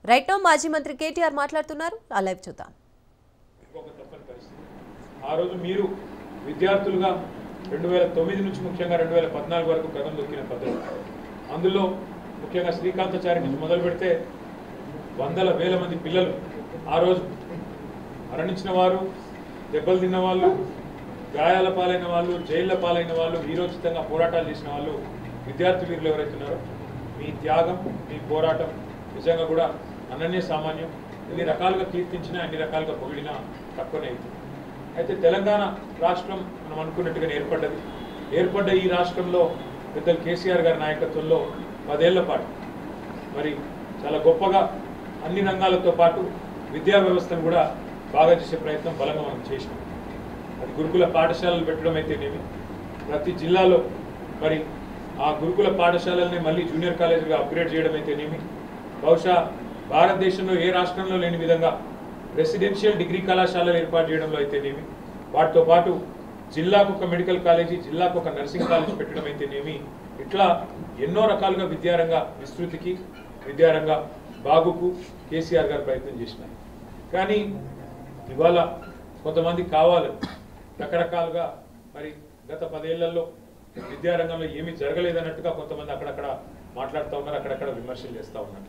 Right now మాజీ మంత్రి కేటీఆర్ మాట్లాడుతున్నారు. ఆ లైవ్ చూద్దాం. ఆ రోజు మీరు విద్యార్థులుగా 2009 నుంచి ముఖ్యంగా 2014 వరకు కథం దొరికిన పద్ధతి, అందులో ముఖ్యంగా శ్రీకాంతాచారి నుంచి మొదలు పెడితే వందల వేల మంది పిల్లలు ఆ రోజు మరణించిన వారు, దెబ్బలు తిన్న వాళ్ళు, గాయాల పాలైన వాళ్ళు, జైళ్ల పాలైన వాళ్ళు, వీరోచితంగా పోరాటాలు చేసిన వాళ్ళు విద్యార్థి వీరులు ఎవరైతున్నారో మీ త్యాగం, మీ పోరాటం నిజంగా కూడా అనన్య సామాన్యం. ఎన్ని రకాలుగా కీర్తించినా, అన్ని రకాలుగా పొగిడినా తక్కువనే అవుతుంది. అయితే తెలంగాణ రాష్ట్రం మనం అనుకున్నట్టుగానే ఏర్పడ్డ ఈ రాష్ట్రంలో పెద్దలు కేసీఆర్ గారి నాయకత్వంలో 10 ఏళ్ల పాటు మరి చాలా గొప్పగా అన్ని రంగాలతో పాటు విద్యా వ్యవస్థను కూడా బాగా చేసే ప్రయత్నం బలంగా మనం చేసినాం. అది గురుకుల పాఠశాలలు పెట్టడం అయితేనేమి, ప్రతి జిల్లాలో మరి ఆ గురుకుల పాఠశాలల్ని మళ్ళీ జూనియర్ కాలేజీగా అప్గ్రేడ్ చేయడం అయితేనేమి, బహుశా భారతదేశంలో ఏ రాష్ట్రంలో లేని విధంగా రెసిడెన్షియల్ డిగ్రీ కళాశాలలు ఏర్పాటు చేయడంలో అయితేనేమి, వాటితో పాటు జిల్లాకు ఒక మెడికల్ కాలేజీ, జిల్లాకు ఒక నర్సింగ్ కాలేజ్ పెట్టడం అయితేనేమి, ఇట్లా ఎన్నో రకాలుగా విద్యారంగ విస్తృతికి, విద్యారంగ బాగుకు కేసీఆర్ గారు ప్రయత్నం చేసినారు. కానీ ఇవాళ కొంతమంది కావాలని రకరకాలుగా మరి గత 10 ఏళ్లలో విద్యారంగంలో ఏమీ జరగలేదన్నట్టుగా కొంతమంది అక్కడక్కడ మాట్లాడుతూ ఉన్నారు, అక్కడక్కడ విమర్శలు చేస్తూ ఉన్నారు.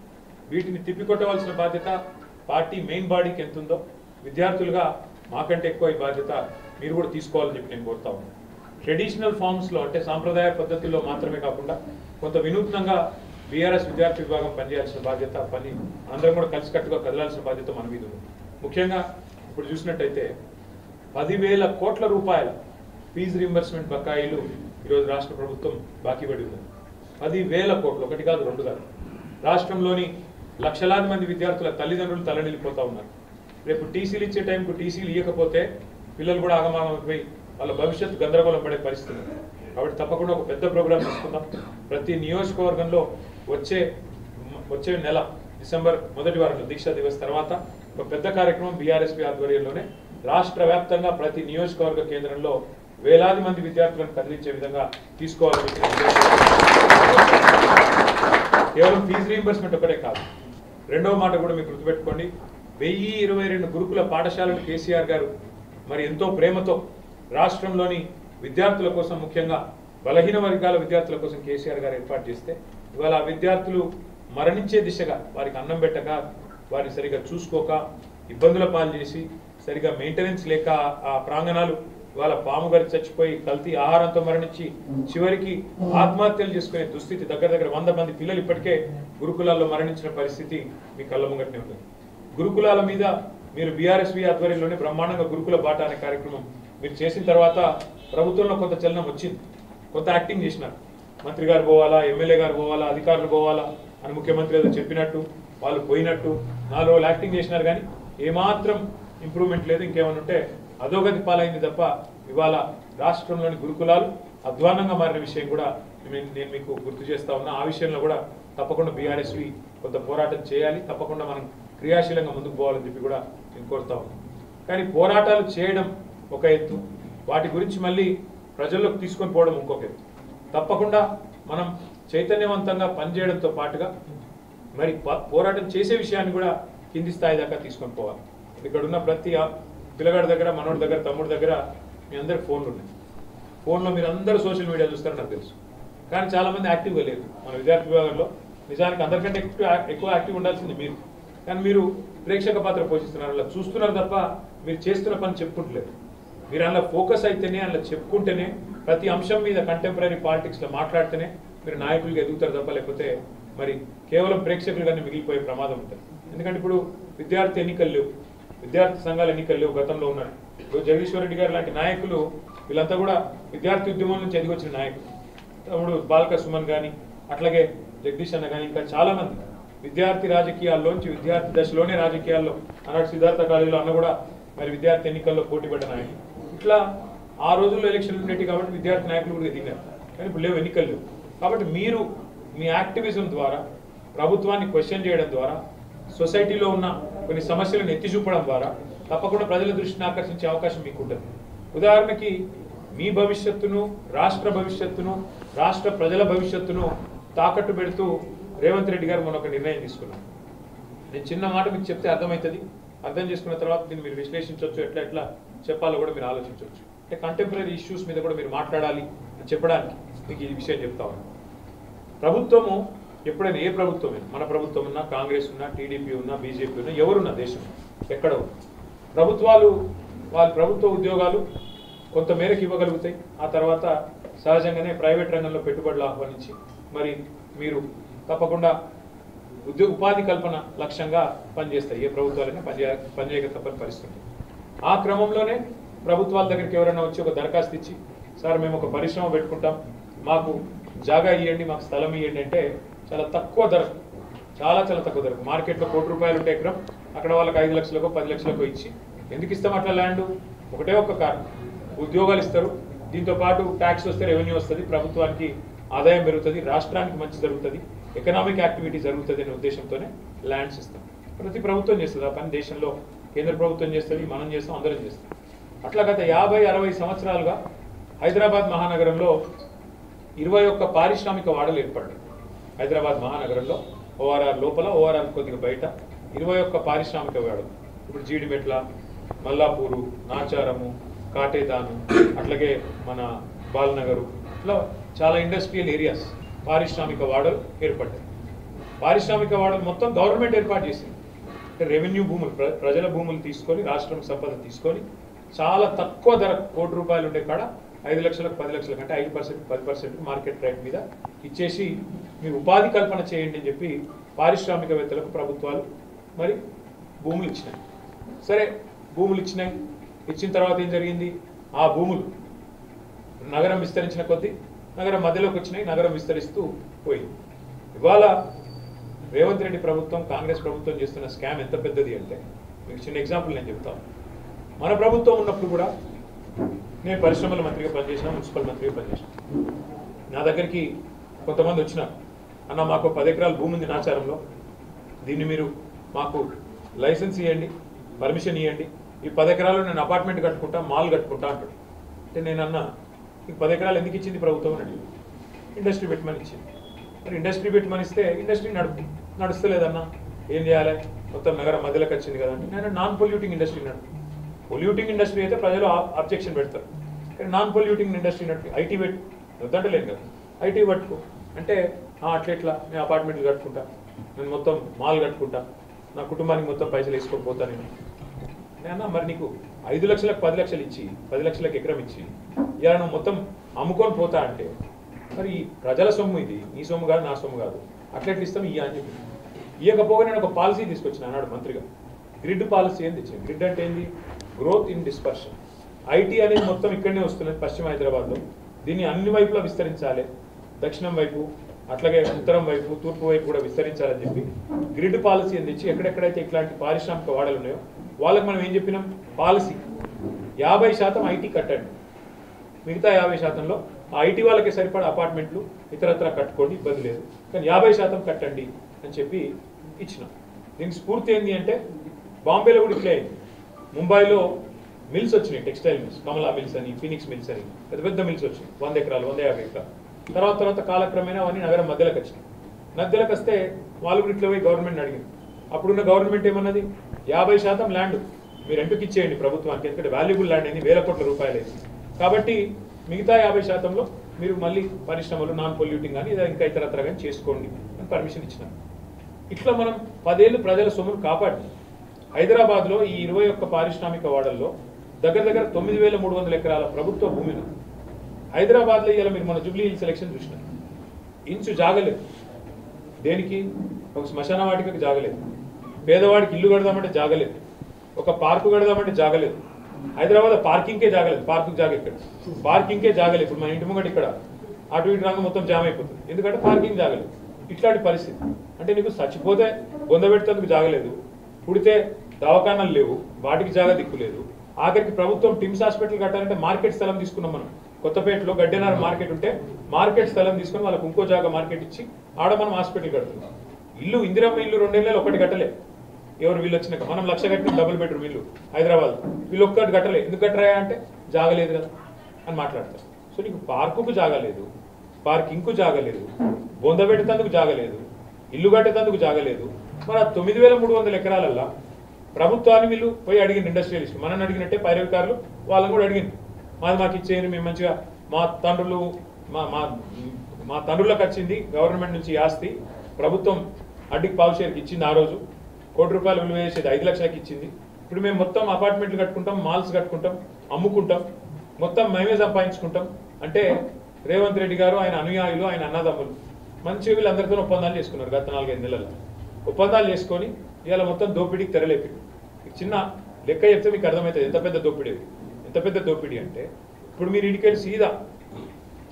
వీటిని తిప్పికొట్టవలసిన బాధ్యత పార్టీ మెయిన్ బాడీకి ఎంత ఉందో విద్యార్థులుగా మాకంటే ఎక్కువ ఈ బాధ్యత మీరు కూడా తీసుకోవాలని చెప్పి నేను కోరుతా ఉన్నాను. ట్రెడిషనల్ ఫార్మ్స్లో అంటే సాంప్రదాయ పద్ధతుల్లో మాత్రమే కాకుండా కొంత వినూత్నంగా బీఆర్ఎస్ విద్యార్థి విభాగం పనిచేయాల్సిన బాధ్యత, అందరం కూడా కలిసికట్టుగా కదలాల్సిన బాధ్యత మన మీద ఉంది. ముఖ్యంగా ఇప్పుడు చూసినట్టయితే 10,000 కోట్ల రూపాయల ఫీజు రీంబర్స్మెంట్ బకాయిలు ఈరోజు రాష్ట్ర ప్రభుత్వం బాకీ పడి ఉంది. 10,000 కోట్లు, ఒకటి కాదు రెండు కాదు. రాష్ట్రంలోని లక్షలాది మంది విద్యార్థుల తల్లిదండ్రులు తలనిల్లిపోతా ఉన్నారు. రేపు టీసీలు ఇచ్చే టైంకు టీసీలు ఇవ్వకపోతే పిల్లలు కూడా ఆగమాగమైపోయి వాళ్ళ భవిష్యత్తు గందరగోళం పడే పరిస్థితి. కాబట్టి తప్పకుండా ఒక పెద్ద ప్రోగ్రాం తీసుకుందాం. ప్రతి నియోజకవర్గంలో వచ్చే నెల డిసెంబర్ మొదటి వారంలో దీక్షా దివస్ తర్వాత ఒక పెద్ద కార్యక్రమం బీఆర్ఎస్పీ ఆధ్వర్యంలోనే రాష్ట్ర వ్యాప్తంగా ప్రతి నియోజకవర్గ కేంద్రంలో వేలాది మంది విద్యార్థులను కదిలించే విధంగా తీసుకోవాలని కేవలం ఫీజు రీయింబర్స్మెంట్ ఒకటే కాదు. రెండవ మాట కూడా మీరు గుర్తుపెట్టుకోండి, 1022 గురుకుల పాఠశాలలు కేసీఆర్ గారు మరి ఎంతో ప్రేమతో రాష్ట్రంలోని విద్యార్థుల కోసం, ముఖ్యంగా బలహీన వర్గాల విద్యార్థుల కోసం కేసీఆర్ గారు ఏర్పాటు చేస్తే ఇవాళ ఆ విద్యార్థులు మరణించే దిశగా, వారికి అన్నం పెట్టక, వారిని సరిగా చూసుకోక, ఇబ్బందుల పాలు చేసి, సరిగా మెయింటెనెన్స్ లేక ఆ ప్రాంగణాలు వాళ్ళ పాము గారి చచ్చిపోయి కల్తీ ఆహారంతో మరణించి చివరికి ఆత్మహత్యలు చేసుకునే దుస్థితి, దగ్గర 100 మంది పిల్లలు ఇప్పటికే గురుకులాల్లో మరణించిన పరిస్థితి మీ కళ్ళ ముంగట్నే ఉంది. గురుకులాల మీద మీరు బీఆర్ఎస్వి ఆధ్వర్యంలోనే బ్రహ్మాండంగా గురుకుల బాట అనే కార్యక్రమం మీరు చేసిన తర్వాత ప్రభుత్వంలో కొంత చలనం వచ్చింది, కొంత యాక్టింగ్ చేసినారు. మంత్రి గారు పోవాలా, ఎమ్మెల్యే గారు పోవాలా, అధికారులు పోవాలా అని ముఖ్యమంత్రి ఏదో చెప్పినట్టు వాళ్ళు పోయినట్టు 4 రోజులు యాక్టింగ్ చేసినారు. కానీ ఏమాత్రం ఇంప్రూవ్మెంట్ లేదు. ఇంకేమైనా ఉంటే అధోగతి పాలైంది తప్ప ఇవాళ రాష్ట్రంలోని గురుకులాలు అధ్వానంగా మారిన విషయం కూడా నేను మీకు గుర్తు చేస్తా ఉన్నా. ఆ విషయంలో కూడా తప్పకుండా బీఆర్ఎస్వి కొంత పోరాటం చేయాలి, తప్పకుండా మనం క్రియాశీలంగా ముందుకు పోవాలని చెప్పి కూడా నేను కోరుతా ఉన్నాను. కానీ పోరాటాలు చేయడం ఒక ఎత్తు, వాటి గురించి మళ్ళీ ప్రజల్లోకి తీసుకొని పోవడం ఇంకొక ఎత్తు. తప్పకుండా మనం చైతన్యవంతంగా పనిచేయడంతో పాటుగా మరి పోరాటం చేసే విషయాన్ని కూడా కింది స్థాయి దాకా తీసుకొని పోవాలి. ఇక్కడ ఉన్న ప్రతి పిల్లగాడి దగ్గర, మనోడి దగ్గర, తమ్ముడి దగ్గర మీ అందరికి ఫోన్లు ఉన్నాయి. ఫోన్లో మీరు అందరూ సోషల్ మీడియా చూస్తారని నాకు తెలుసు. కానీ చాలామంది యాక్టివ్గా లేదు మన విద్యార్థి విభాగంలో. నిజానికి అందరికంటే ఎక్కువ యాక్టివ్ ఉండాల్సింది మీరు. కానీ మీరు ప్రేక్షక పాత్ర పోషిస్తున్నారు, అలా చూస్తున్నారు తప్ప మీరు చేస్తున్న పని చెప్పుకుంటలేదు. మీరు అందులో ఫోకస్ అయితేనే, అందులో చెప్పుకుంటేనే, ప్రతి అంశం మీద కంటెంపరీ పాలిటిక్స్లో మాట్లాడితేనే మీరు నాయకులుగా ఎదుగుతారు తప్ప లేకపోతే మరి కేవలం ప్రేక్షకులుగానే మిగిలిపోయే ప్రమాదం ఉంటుంది. ఎందుకంటే ఇప్పుడు విద్యార్థి ఎన్నికలు లేవు, విద్యార్థి సంఘాల ఎన్నికలు లేవు, గతంలో ఉన్నారు. ఇప్పుడు జగదీశ్వర్ రెడ్డి గారు లాంటి నాయకులు వీళ్ళంతా కూడా విద్యార్థి ఉద్యమం నుంచి ఎదిగొచ్చిన నాయకులు. తమ్ముడు బాల్క సుమన్ కానీ, అట్లాగే జగదీష్ అన్న కానీ, ఇంకా చాలామంది విద్యార్థి రాజకీయాల్లోంచి, విద్యార్థి దశలోనే రాజకీయాల్లో, అన్నాడు సిద్ధార్థ కాలేజీలో అన్న కూడా మరి విద్యార్థి ఎన్నికల్లో పోటీపడ్డ నాయకులు. ఇట్లా ఆ రోజుల్లో ఎలక్షన్లు ఉండేవి కాబట్టి విద్యార్థి నాయకులు కూడా ఎదిగారు. కానీ ఇప్పుడు లేవు, ఎన్నికలు లేవు. కాబట్టి మీరు మీ యాక్టివిజం ద్వారా, ప్రభుత్వాన్ని క్వశ్చన్ చేయడం ద్వారా, సొసైటీలో ఉన్న కొన్ని సమస్యలను ఎత్తి చూపడం ద్వారా తప్పకుండా ప్రజల దృష్టిని ఆకర్షించే అవకాశం మీకు ఉంటుంది. ఉదాహరణకి మీ భవిష్యత్తును, రాష్ట్ర భవిష్యత్తును, రాష్ట్ర ప్రజల భవిష్యత్తును తాకట్టు పెడుతూ రేవంత్ రెడ్డి గారు మొన్న ఒక నిర్ణయం తీసుకున్నారు. నేను చిన్న మాట మీకు చెప్తే అర్థమవుతుంది. అర్థం చేసుకున్న తర్వాత దీన్ని మీరు విశ్లేషించవచ్చు, ఎట్లా ఎట్లా చెప్పాలో కూడా మీరు ఆలోచించవచ్చు. అంటే కంటెంపరీ ఇష్యూస్ మీద కూడా మీరు మాట్లాడాలి అని చెప్పడానికి మీకు ఈ విషయం చెప్తా ఉన్నాను. ప్రభుత్వము ఎప్పుడైనా ఏ ప్రభుత్వమైనా, మన ప్రభుత్వం ఉన్నా, కాంగ్రెస్ ఉన్నా, టీడీపీ ఉన్నా, బీజేపీ ఉన్నా, ఎవరున్నా దేశం ఎక్కడ ప్రభుత్వాలు వాళ్ళ ప్రభుత్వ ఉద్యోగాలు కొంత మేరకు ఇవ్వగలుగుతాయి. ఆ తర్వాత సహజంగానే ప్రైవేట్ రంగంలో పెట్టుబడులు ఆహ్వానించి మరి మీరు తప్పకుండా ఉపాధి కల్పన లక్ష్యంగా పనిచేస్తాయి. ఏ ప్రభుత్వాలైనా పనిచేయక తప్పని పరిస్థితి. ఆ క్రమంలోనే ప్రభుత్వాల దగ్గరికి ఎవరైనా వచ్చి ఒక దరఖాస్తు ఇచ్చి, సార్ మేము ఒక పరిశ్రమ పెట్టుకుంటాం, మాకు జాగా ఇవ్వండి, మాకు స్థలం ఇవ్వండి అంటే చాలా తక్కువ ధరకు, చాలా తక్కువ ధరకు, మార్కెట్లో ₹1,00,00,000 ఉంటే ఎకరం, అక్కడ వాళ్ళకి 5 లక్షలకో 10 లక్షలకో ఇచ్చి ఎందుకు ఇస్తాం అట్లా ల్యాండ్? ఒకటే ఒక్క కారణం, ఉద్యోగాలు ఇస్తారు, దీంతో పాటు ట్యాక్స్ వస్తే రెవెన్యూ వస్తుంది, ప్రభుత్వానికి ఆదాయం పెరుగుతుంది, రాష్ట్రానికి మంచి జరుగుతుంది, ఎకనామిక్ యాక్టివిటీ జరుగుతుంది అనే ఉద్దేశంతోనే ల్యాండ్స్ ఇస్తాం. ప్రతి ప్రభుత్వం చేస్తుంది ఆ పని, దేశంలో కేంద్ర ప్రభుత్వం చేస్తుంది, మనం చేస్తాం, అందరం చేస్తాం. అట్లా గత 50-60 సంవత్సరాలుగా హైదరాబాద్ మహానగరంలో 21 పారిశ్రామిక వాడలు ఏర్పడ్డాయి. హైదరాబాద్ మహానగరంలో ఓఆర్ఆర్ లోపల, ఓఆర్ఆర్ కొద్దిగా బయట 21 పారిశ్రామిక వాడలు. ఇప్పుడు జీడిమెట్ల, మల్లాపూరు, నాచారము, కాటేదాను, అట్లాగే మన బాల్నగరు, ఇట్లా చాలా ఇండస్ట్రియల్ ఏరియాస్, పారిశ్రామిక వాడలు ఏర్పడ్డాయి. పారిశ్రామిక వాడలు మొత్తం గవర్నమెంట్ ఏర్పాటు చేసింది. అంటే రెవెన్యూ భూములు, ప్రజల భూములు తీసుకొని, రాష్ట్రం సంపద తీసుకొని చాలా తక్కువ ధర ₹1,00,00,000 ఉండే కాడ 5 లక్షలకు 10 లక్షలకు అంటే 5% 10% మార్కెట్ రేట్ మీద ఇచ్చేసి మీరు ఉపాధి కల్పన చేయండి అని చెప్పి పారిశ్రామికవేత్తలకు ప్రభుత్వాలు మరి భూములు ఇచ్చినాయి. సరే భూములు ఇచ్చినాయి, ఇచ్చిన తర్వాత ఏం జరిగింది? ఆ భూములు నగరం విస్తరించిన కొద్దీ నగరం మధ్యలోకి వచ్చినాయి, నగరం విస్తరిస్తూ పోయింది. ఇవాళ రేవంత్ రెడ్డి ప్రభుత్వం, కాంగ్రెస్ ప్రభుత్వం చేస్తున్న స్కామ్ ఎంత పెద్దది అంటే మీకు చిన్న ఎగ్జాంపుల్ నేను చెప్తాను. మన ప్రభుత్వం ఉన్నప్పుడు కూడా నేను పరిశ్రమల మంత్రిగా పనిచేసిన, మున్సిపల్ మంత్రిగా పనిచేసిన. నా దగ్గరికి కొంతమంది వచ్చినారు, అన్న మాకు 10 ఎకరాల భూమి ఉంది నాచారంలో, దీన్ని మీరు మాకు లైసెన్స్ ఇవ్వండి, పర్మిషన్ ఇవ్వండి, ఈ 10 ఎకరాలు నేను అపార్ట్మెంట్ కట్టుకుంటా, మాల్ కట్టుకుంటా అంటాడు. అంటే నేను అన్నా, ఈ 10 ఎకరాలు ఎందుకు ఇచ్చింది ప్రభుత్వం అని అడిగి, ఇండస్ట్రీ పెట్టమని ఇచ్చింది. మరి ఇండస్ట్రీ పెట్టమని ఇస్తే ఇండస్ట్రీ నడుస్తలేదన్నా, ఏం చేయాలి? మొత్తం నగరం మధ్యలోకి వచ్చింది కదంటే నేను నాన్ పొల్యూటింగ్ ఇండస్ట్రీ నడుపు. పొల్యూటింగ్ ఇండస్ట్రీ అయితే ప్రజలు అబ్జెక్షన్ పెడతారు, కానీ నాన్ పొల్యూటింగ్ ఇండస్ట్రీ నడిపి ఐటీ పెట్టు, వద్దంటలేను కదా, ఐటీ పట్టుకో అంటే అట్లెట్లా, నేను అపార్ట్మెంట్లు కట్టుకుంటా, నేను మొత్తం మాల్ కట్టుకుంటా, నా కుటుంబానికి మొత్తం పైసలు వేసుకోకపోతా నేను. మరి నీకు 5 లక్షలకు 10 లక్షలు ఇచ్చి, 10 లక్షలకు ఎకరం ఇచ్చి ఇలా నువ్వు మొత్తం అమ్ముకొని పోతా అంటే మరి ప్రజల సొమ్ము ఇది, నీ సొమ్ము కాదు, నా సొమ్ము కాదు, అట్లెట్లు ఇస్తాం ఇయ్య అని చెప్పి. ఇవ్వకపోగా నేను ఒక పాలసీ తీసుకొచ్చిన అన్నాడు మంత్రిగా, గ్రిడ్ పాలసీ ఏం తెచ్చాను. గ్రిడ్ అంటే ఏంది? Growth in dispersion. ఐటీ అనేది మొత్తం ఇక్కడనే వస్తున్నది పశ్చిమ హైదరాబాద్లో, దీన్ని అన్ని వైపులా విస్తరించాలి, దక్షిణం వైపు అట్లాగే ఉత్తరం వైపు, తూర్పు వైపు కూడా విస్తరించాలని చెప్పి గ్రిడ్ పాలసీ అని తెచ్చి ఎక్కడెక్కడైతే ఇట్లాంటి పారిశ్రామిక వాడలు ఉన్నాయో వాళ్ళకి మనం ఏం చెప్పినాం? పాలసీ 50% ఐటీ కట్టండి, మిగతా 50%లో ఆ ఐటీ వాళ్ళకి సరిపడా అపార్ట్మెంట్లు ఇతరత్ర కట్టుకోండి, ఇబ్బంది లేదు, కానీ 50% కట్టండి అని చెప్పి ఇచ్చినాం. దీనికి స్ఫూర్తి ఏంటి అంటే బాంబేలో కూడా ఇట్లే అయింది. ముంబైలో మిల్స్ వచ్చినాయి, టెక్స్టైల్ మిల్స్, కమలా మిల్స్ అని, ఫినిక్స్ మిల్స్ అని, పెద్ద పెద్ద మిల్స్ వచ్చినాయి, 100 ఎకరాలు 150 ఎకరాలు. తర్వాత కాలక్రమేణా అవన్నీ నగరం మధ్యలోకి వచ్చినాయి. మధ్యలోకి వస్తే వాళ్ళు కూడా ఇట్లా పోయి గవర్నమెంట్ అడిగింది. అప్పుడున్న గవర్నమెంట్ ఏమన్నది? 50% ల్యాండ్ మీరు రెంట్కి ఇచ్చేయండి ప్రభుత్వానికి, ఎందుకంటే వాల్యుబుల్ ల్యాండ్ అయింది, వేల కోట్ల రూపాయలు అయింది, కాబట్టి మిగతా 50%లో మీరు మళ్ళీ పరిశ్రమలు, నాన్ పొల్యూటింగ్ కానీ ఇంకా ఇతరత్ర కానీ చేసుకోండి అని పర్మిషన్ ఇచ్చినారు. ఇట్లా మనం 10 ఏళ్ళు ప్రజల సొమ్మును కాపాడి హైదరాబాద్లో ఈ 21 పారిశ్రామిక వాడల్లో దగ్గర 9,300 ఎకరాల ప్రభుత్వ భూమిని హైదరాబాద్లో ఇలా మీరు మన జూబ్లీ హిల్స్ సెలక్షన్ చూసినారు, ఇంచు జాగలేదు. దేనికి? ఒక శ్మశాన వాటికకి జాగలేదు, పేదవాడికి ఇల్లు కడదామంటే జాగలేదు, ఒక పార్కు కడదామంటే జాగలేదు. హైదరాబాద్ పార్కింగ్కే జాగలేదు, పార్కుకి జాగ ఇక్కడ, పార్కింగ్కే జాగలేదు. ఇప్పుడు మన ఇంటి ముంగట ఇక్కడ అటు ఇటు రంగం మొత్తం జామ్ అయిపోతుంది, ఎందుకంటే పార్కింగ్ జాగలేదు. ఇట్లాంటి పరిస్థితి అంటే నీకు చచ్చిపోతే బొందబెట్టేందుకు జాగలేదు, పుడితే దవాఖానాలు లేవు, వాటికి జాగా దిక్కులేదు. ఆఖరికి ప్రభుత్వం టిమ్స్ హాస్పిటల్ కట్టాలంటే మార్కెట్ స్థలం తీసుకున్నాం మనం. కొత్తపేటలో గడ్డెనార్ మార్కెట్ ఉంటే మార్కెట్ స్థలం తీసుకొని వాళ్ళకు ఇంకో జాగా మార్కెట్ ఇచ్చి ఆడ మనం హాస్పిటల్ కడుతున్నాం. ఇల్లు ఇందిరమ్మ ఇల్లు 2 ఏళ్ళలో ఒకటి కట్టలే, ఎవరు వీళ్ళు వచ్చినాక. మనం 1,00,000 కట్టిన డబుల్ బెడ్రూమ్ ఇల్లు హైదరాబాద్, వీళ్ళు ఒక్కటి కట్టలే. ఎందుకు కట్టరాయా అంటే జాగలేదు కదా అని మాట్లాడతారు. సో నీకు పార్కుకు జాగలేదు, పార్కింగ్కు జాగలేదు, బొంద పెట్టేందుకు జాగలేదు, ఇల్లు కట్టేందుకు జాగలేదు, మరి ఆ 9,300 ఎకరాలల్లో ప్రభుత్వాన్ని వీళ్ళు పోయి అడిగింది ఇండస్ట్రియలిస్ట్, మనల్ని అడిగినట్టే పైరవికారులు వాళ్ళని కూడా అడిగింది. మాకు ఇచ్చేయండి, మేము మంచిగా మా తండ్రులు మా తండ్రులకు వచ్చింది గవర్నమెంట్ నుంచి ఆస్తి, ప్రభుత్వం అడ్డికి పావు షేర్కి ఇచ్చింది. ఆ రోజు ₹1 కోటి విలువ చేసేది 5 లక్షలకి ఇచ్చింది. ఇప్పుడు మేము మొత్తం అపార్ట్మెంట్లు కట్టుకుంటాం, మాల్స్ కట్టుకుంటాం, అమ్ముకుంటాం, మొత్తం మేమే సంపాదించుకుంటాం అంటే రేవంత్ రెడ్డి గారు, ఆయన అనుయాయులు, ఆయన అన్నదమ్ములు మంచిగా వీళ్ళందరితో ఒప్పందాలు చేసుకున్నారు. గత 4-5 నెలల్లో ఒప్పందాలు చేసుకొని ఇవాళ మొత్తం దోపిడీకి తెరలేపి. చిన్న లెక్క చెప్తే మీకు అర్థమవుతుంది ఎంత పెద్ద దోపిడీ. ఎంత పెద్ద దోపిడీ అంటే ఇప్పుడు మీరు ఇంటికెళ్ళి సీదా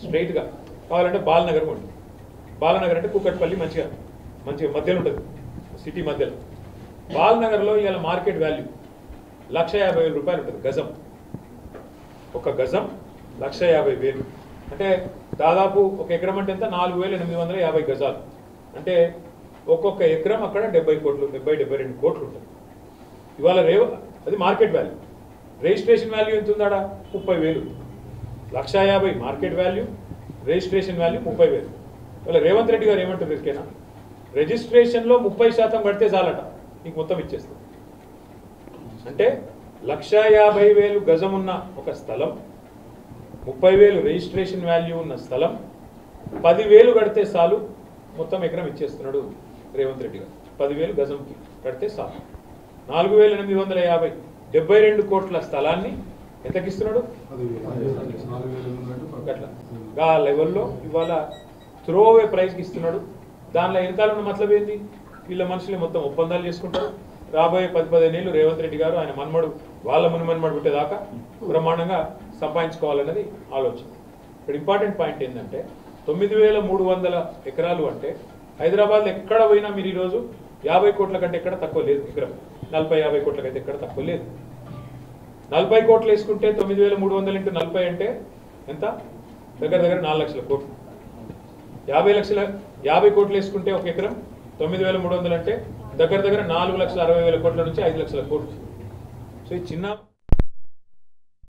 స్ట్రైట్గా కావాలంటే బాలనగర్ ఉంటుంది. బాలనగర్ అంటే కూకట్పల్లి మంచిగా మధ్యలో ఉంటుంది, సిటీ మధ్యలో. బాలనగర్లో ఇవాళ మార్కెట్ వాల్యూ ₹1,50,000 ఉంటుంది గజం. ఒక గజం ₹1,50,000 అంటే దాదాపు ఒక ఎకరం అంటే ఎంత? 4,850 గజాలు. అంటే ఒక్కొక్క ఎకరం అక్కడ 70 కోట్లు, 72 కోట్లు ఉంటుంది. ఇవాళ అది మార్కెట్ వాల్యూ. రిజిస్ట్రేషన్ వాల్యూ ఎంత ఉందాడా? 30,000. 1,50,000 మార్కెట్ వాల్యూ, రిజిస్ట్రేషన్ వాల్యూ 30,000. ఇవాళ రేవంత్ రెడ్డి గారు ఏమంటారు? ఇసుకేనా రిజిస్ట్రేషన్లో 30% పడితే చాలట, నీకు మొత్తం ఇచ్చేస్తాం. అంటే 1,50,000 గజం ఉన్న ఒక స్థలం, 30,000 రిజిస్ట్రేషన్ వాల్యూ ఉన్న స్థలం, 10,000 కడితే చాలు మొత్తం ఎకరం ఇచ్చేస్తున్నాడు రేవంత్ రెడ్డి గారు. 10,000 గజంకి కడితే చాలు. 4,850 72 కోట్ల స్థలాన్ని ఎంతకిస్తున్నాడు? అట్లా ఆ లెవెల్లో ఇవాళ త్రోవే ప్రైస్కి ఇస్తున్నాడు. దానిలో వెనకాల ఉన్న మతలబ్ ఏంది? వీళ్ళ మనుషులు మొత్తం ఒప్పందాలు చేసుకుంటారు. రాబోయే 10-15 ఏళ్ళు రేవంత్ రెడ్డి గారు, ఆయన మన్మడు, వాళ్ళ మునిమన్మడు పుట్టేదాకా బ్రహ్మాండంగా సంపాదించుకోవాలన్నది ఆలోచన. ఇక్కడ ఇంపార్టెంట్ పాయింట్ ఏంటంటే 9,300 ఎకరాలు అంటే హైదరాబాద్లో ఎక్కడ పోయినా మీరు ఈరోజు 50 కోట్ల కంటే ఎక్కడ తక్కువ లేదు. ఎకరం 40-50 కోట్లకైతే ఎక్కడ తక్కువ లేదు. 40 కోట్లు వేసుకుంటే 9,300 × 40 అంటే ఎంత? దగ్గర 4 లక్షల కోట్లు. 50 కోట్లు వేసుకుంటే ఒక ఎకరం 9,300 అంటే దగ్గర 4,60,000 కోట్ల నుంచి 5 లక్షల కోట్లు. సో ఈ చిన్న